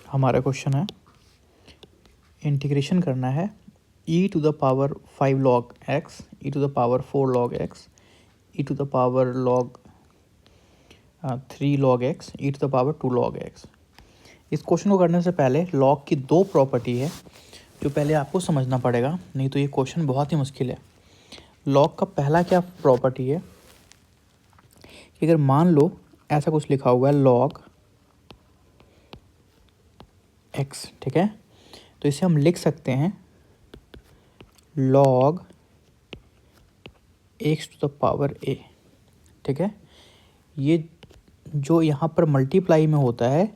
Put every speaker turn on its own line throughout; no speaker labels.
हमारा क्वेश्चन है, इंटीग्रेशन करना है e to the power 5 log x, e to the power 4 log x, e to the power log 3 log x, e to the power 2 log x। इस question को करने से पहले log की दो प्रॉपर्टी है जो पहले आपको समझना पड़ेगा, नहीं तो ये क्वेश्चन बहुत ही मुश्किल है। log का पहला क्या प्रॉपर्टी है कि अगर मान लो ऐसा कुछ लिखा हुआ है log x, ठीक है, तो इसे हम लिख सकते हैं log x to the power a, ठीक है। ये जो यहाँ पर मल्टीप्लाई में होता है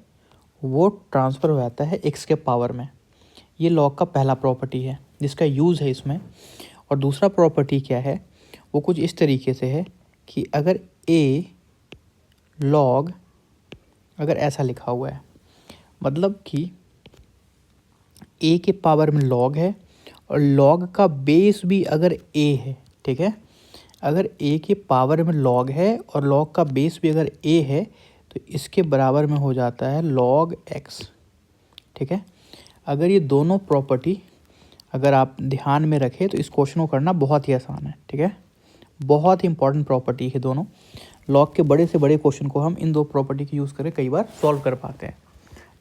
वो ट्रांसफ़र हो जाता है x के पावर में। ये log का पहला प्रॉपर्टी है जिसका यूज़ है इसमें। और दूसरा प्रॉपर्टी क्या है, वो कुछ इस तरीके से है कि अगर a log, अगर ऐसा लिखा हुआ है, मतलब कि a के पावर में log है और log का बेस भी अगर a है, ठीक है। अगर a के पावर में log है और log का बेस भी अगर a है तो इसके बराबर में हो जाता है log x, ठीक है। अगर ये दोनों प्रॉपर्टी अगर आप ध्यान में रखें तो इस क्वेश्चन को करना बहुत ही आसान है, ठीक है। बहुत ही इंपॉर्टेंट प्रॉपर्टी है दोनों। log के बड़े से बड़े क्वेश्चन को हम इन दो प्रॉपर्टी की यूज़ करके कई बार सॉल्व कर पाते हैं,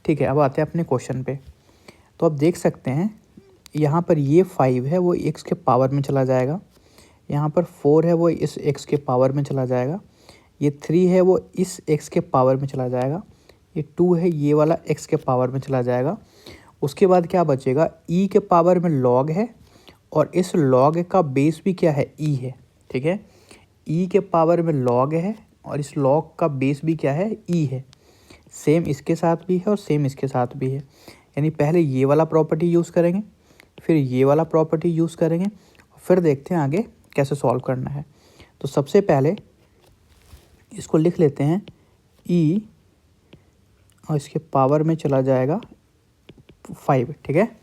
ठीक है। अब आते हैं अपने क्वेश्चन पे। तो आप देख सकते हैं यहाँ पर ये 5 है वो x के पावर में चला जाएगा, यहाँ पर 4 है वो इस x के पावर में चला जाएगा, ये 3 है वो इस x के पावर में चला जाएगा, ये 2 है ये वाला x के पावर में चला जाएगा। उसके बाद क्या बचेगा, e के पावर में log है और इस log का बेस भी क्या है, e है, ठीक है। e के पावर में log है और इस log का बेस भी क्या है, e है। सेम इसके साथ भी है और सेम इसके साथ भी है, यानी पहले ये वाला प्रॉपर्टी यूज़ करेंगे, फिर ये वाला प्रॉपर्टी यूज़ करेंगे, फिर देखते हैं आगे कैसे सॉल्व करना है। तो सबसे पहले इसको लिख लेते हैं e और इसके पावर में चला जाएगा 5, ठीक है।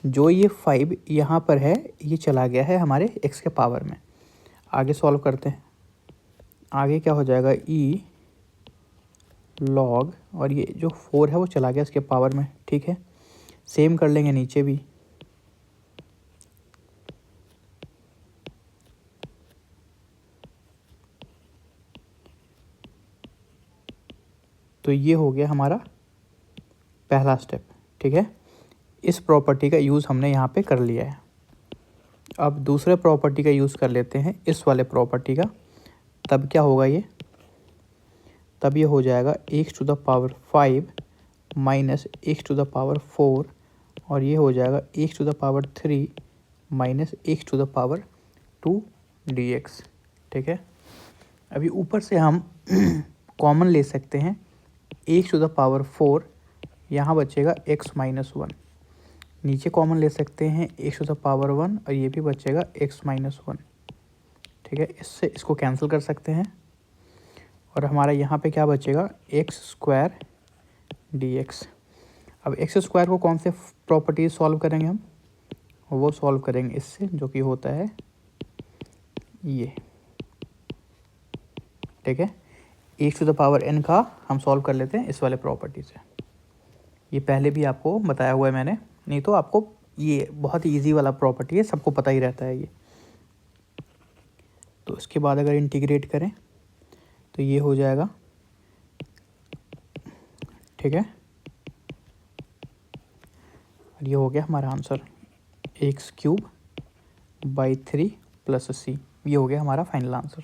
जो ये 5 यहाँ पर है ये चला गया है हमारे x के पावर में। आगे सॉल्व करते हैं। आगे क्या हो जाएगा, e log, और ये जो 4 है वो चला गया इसके पावर में, ठीक है। सेम कर लेंगे नीचे भी, तो ये हो गया हमारा पहला स्टेप, ठीक है। इस प्रॉपर्टी का यूज़ हमने यहाँ पे कर लिया है। अब दूसरे प्रॉपर्टी का यूज़ कर लेते हैं, इस वाले प्रॉपर्टी का। तब क्या होगा ये, तब ये हो जाएगा x to the power 5 minus x to the power 4, और ये हो जाएगा x to the power 3 minus x to the power 2 dx, ठीक है। अभी ऊपर से हम कॉमन ले सकते हैं, x टू द पावर 4, यहाँ बचेगा x माइनस 1। नीचे कॉमन ले सकते हैं x टू द पावर 1 और ये भी बचेगा x माइनस 1, ठीक है। इससे इसको कैंसिल कर सकते हैं और हमारा यहाँ पे क्या बचेगा, एक्स स्क्वायर dx। अब एक्स स्क्वायर को कौन से प्रॉपर्टीज सॉल्व करेंगे हम, वो सॉल्व करेंगे इससे, जो कि होता है ये, ठीक है। X to the power n का हम सॉल्व कर लेते हैं इस वाले प्रॉपर्टी से। ये पहले भी आपको बताया हुआ है मैंने, नहीं तो आपको ये बहुत ही ईजी वाला प्रॉपर्टी है, सबको पता ही रहता है ये। तो इसके बाद अगर इंटीग्रेट करें तो ये हो जाएगा, ठीक है। और ये हो गया हमारा आंसर, x³/3 + c। ये हो गया हमारा फाइनल आंसर।